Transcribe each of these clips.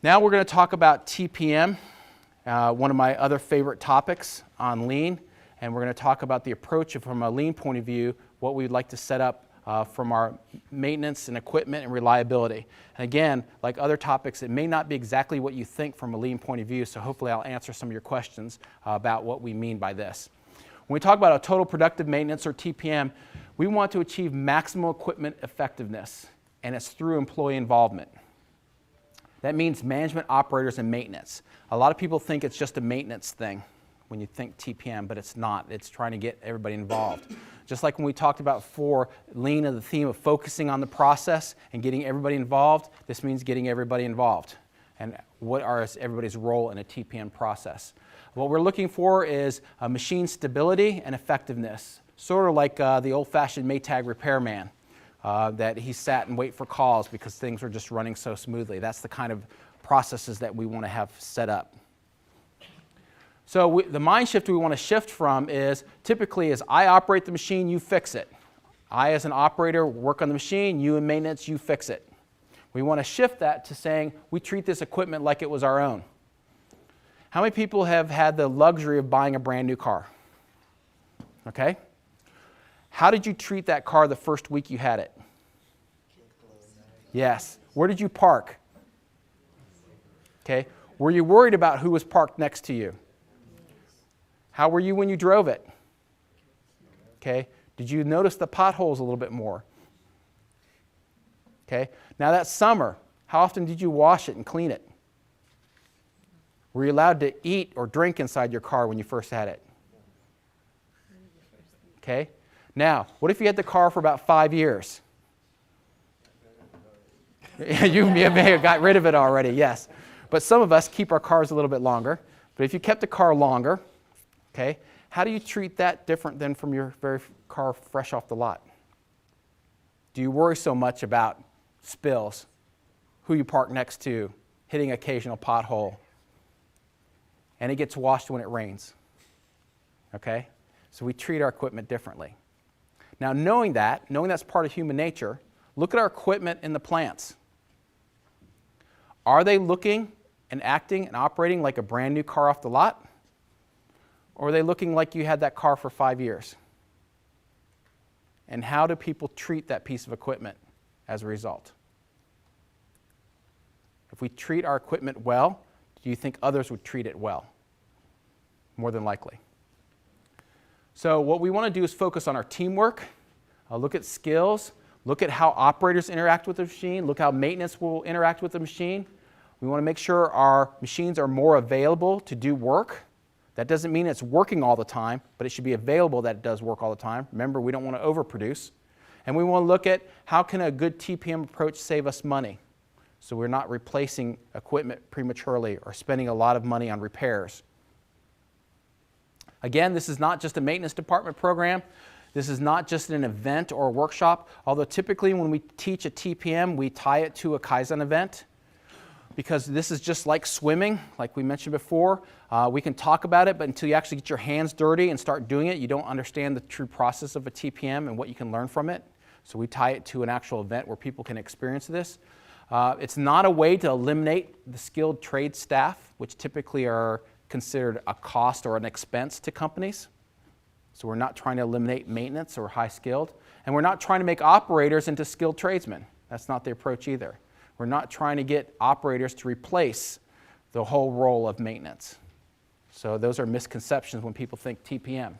Now we're going to talk about TPM, one of my other favorite topics on lean, and we're going to talk about the approach from a lean point of view, what we'd like to set up from our maintenance and equipment and reliability. And again, like other topics, it may not be exactly what you think from a lean point of view, so hopefully I'll answer some of your questions about what we mean by this. When we talk about a total productive maintenance, or TPM, we want to achieve maximum equipment effectiveness, and it's through employee involvement. That means management, operators, and maintenance. A lot of people think it's just a maintenance thing when you think TPM, but it's not. It's trying to get everybody involved. Just like when we talked about before, lean and the theme of focusing on the process and getting everybody involved, this means getting everybody involved. And what is everybody's role in a TPM process? What we're looking for is machine stability and effectiveness, sort of like the old-fashioned Maytag repairman. That he sat and wait for calls because things were just running so smoothly. That's the kind of processes that we want to have set up. So the mind shift we want to shift from is typically is I operate the machine, you fix it. I as an operator work on the machine, you in maintenance, you fix it. We want to shift that to saying we treat this equipment like it was our own. How many people have had the luxury of buying a brand new car? Okay? How did you treat that car the first week you had it? Yes. Where did you park? Okay. Were you worried about who was parked next to you? How were you when you drove it? Okay. Did you notice the potholes a little bit more? Okay. Now that summer, how often did you wash it and clean it? Were you allowed to eat or drink inside your car when you first had it? Okay. Now, what if you had the car for about 5 years? You may have got rid of it already, yes. But some of us keep our cars a little bit longer. But if you kept the car longer, okay, how do you treat that different than from your very car fresh off the lot? Do you worry so much about spills, who you park next to, hitting occasional pothole, and it gets washed when it rains? Okay? So we treat our equipment differently. Now, knowing that's part of human nature, look at our equipment in the plants. Are they looking and acting and operating like a brand new car off the lot? Or are they looking like you had that car for 5 years? And how do people treat that piece of equipment as a result? If we treat our equipment well, do you think others would treat it well? More than likely. So what we want to do is focus on our teamwork, look at skills, look at how operators interact with the machine, look how maintenance will interact with the machine. We want to make sure our machines are more available to do work. That doesn't mean it's working all the time, but it should be available that it does work all the time. Remember, we don't want to overproduce. And we want to look at how can a good TPM approach save us money, so we're not replacing equipment prematurely or spending a lot of money on repairs. Again, this is not just a maintenance department program. This is not just an event or a workshop, although typically when we teach a TPM, we tie it to a Kaizen event, because this is just like swimming, like we mentioned before. We can talk about it, but until you actually get your hands dirty and start doing it, you don't understand the true process of a TPM and what you can learn from it. So we tie it to an actual event where people can experience this. It's not a way to eliminate the skilled trade staff, which typically are considered a cost or an expense to companies. So we're not trying to eliminate maintenance or high skilled. And we're not trying to make operators into skilled tradesmen. That's not the approach either. We're not trying to get operators to replace the whole role of maintenance. So those are misconceptions when people think TPM.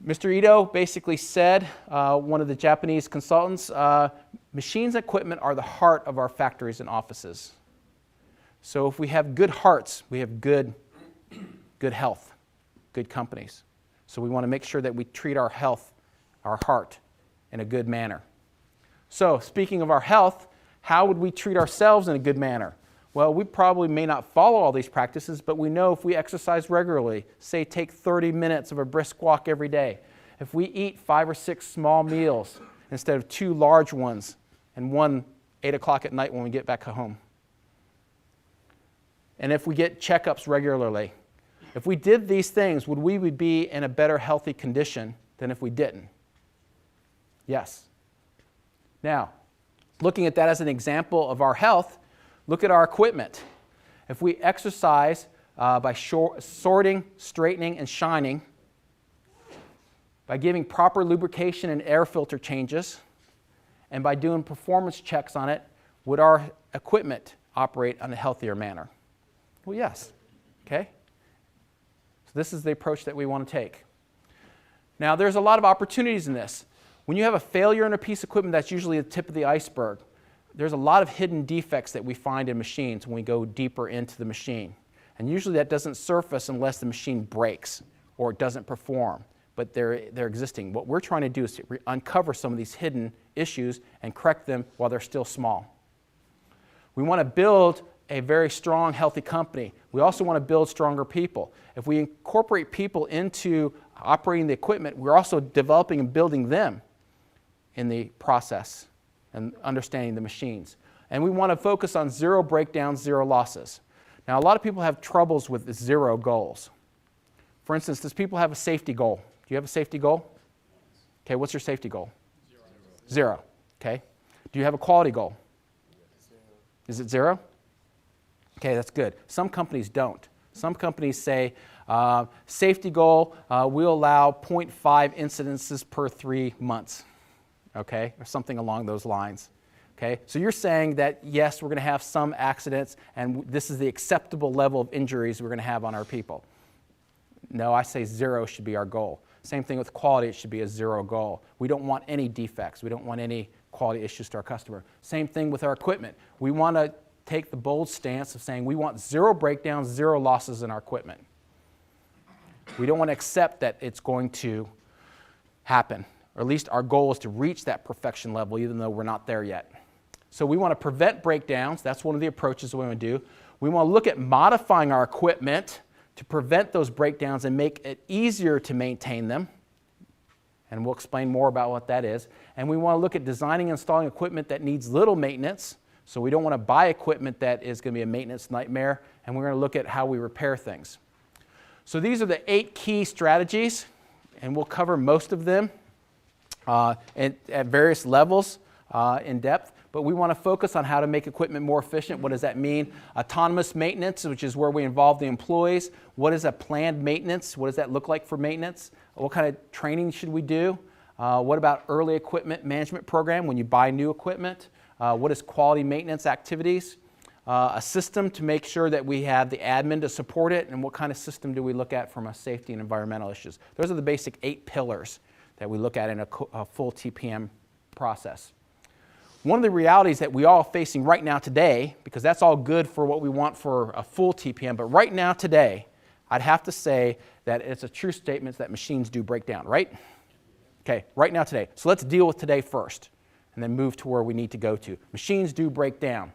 Mr. Ito basically said, one of the Japanese consultants, machines and equipment are the heart of our factories and offices. So if we have good hearts, we have good health, good companies. So we want to make sure that we treat our health, our heart, in a good manner. So speaking of our health, how would we treat ourselves in a good manner? Well, we probably may not follow all these practices, but we know if we exercise regularly, say take 30 minutes of a brisk walk every day, if we eat 5 or 6 small meals instead of 2 large ones and one 8 o'clock at night when we get back home, and if we get checkups regularly, if we did these things, would we be in a better healthy condition than if we didn't? Yes. Now, looking at that as an example of our health, Look at our equipment. If we exercise by sorting, straightening, and shining, by giving proper lubrication and air filter changes, and by doing performance checks on it, would our equipment operate in a healthier manner? Well, yes. Okay? So this is the approach that we want to take. Now, there's a lot of opportunities in this. When you have a failure in a piece of equipment, that's usually the tip of the iceberg. There's a lot of hidden defects that we find in machines when we go deeper into the machine. And usually that doesn't surface unless the machine breaks or it doesn't perform, but they're existing. What we're trying to do is to uncover some of these hidden issues and correct them while they're still small. We want to build a very strong, healthy company. We also want to build stronger people. If we incorporate people into operating the equipment, we're also developing and building them in the process and understanding the machines. And we want to focus on zero breakdowns, zero losses. Now, a lot of people have troubles with zero goals. For instance, does people have a safety goal? Do you have a safety goal? Okay, what's your safety goal? Zero. Okay. Do you have a quality goal? Is it zero? Okay, that's good. Some companies don't. Some companies say, safety goal, we'll allow 0.5 incidences per 3 months, okay, or something along those lines. Okay, so you're saying that, yes, we're going to have some accidents, and this is the acceptable level of injuries we're going to have on our people. No, I say zero should be our goal. Same thing with quality, it should be a zero goal. We don't want any defects. We don't want any quality issues to our customer. Same thing with our equipment. We want to take the bold stance of saying we want zero breakdowns, zero losses in our equipment. We don't want to accept that it's going to happen, or at least our goal is to reach that perfection level even though we're not there yet. So we want to prevent breakdowns. That's one of the approaches we want to do. We want to look at modifying our equipment to prevent those breakdowns and make it easier to maintain them. And we'll explain more about what that is. And we want to look at designing and installing equipment that needs little maintenance. So we don't want to buy equipment that is going to be a maintenance nightmare. And we're going to look at how we repair things. So these are the 8 key strategies, and we'll cover most of them at various levels in depth. But we want to focus on how to make equipment more efficient. What does that mean? Autonomous maintenance, which is where we involve the employees. What is a planned maintenance? What does that look like for maintenance? What kind of training should we do? What about early equipment management program when you buy new equipment? What is quality maintenance activities? A system to make sure that we have the admin to support it, and what kind of system do we look at from a safety and environmental issues? Those are the basic 8 pillars that we look at in a full TPM process. One of the realities that we all are facing right now today, because that's all good for what we want for a full TPM, but right now today, I'd have to say that it's a true statement that machines do break down, right? Okay, right now today. So let's deal with today first, and then move to where we need to go to. Machines do break down.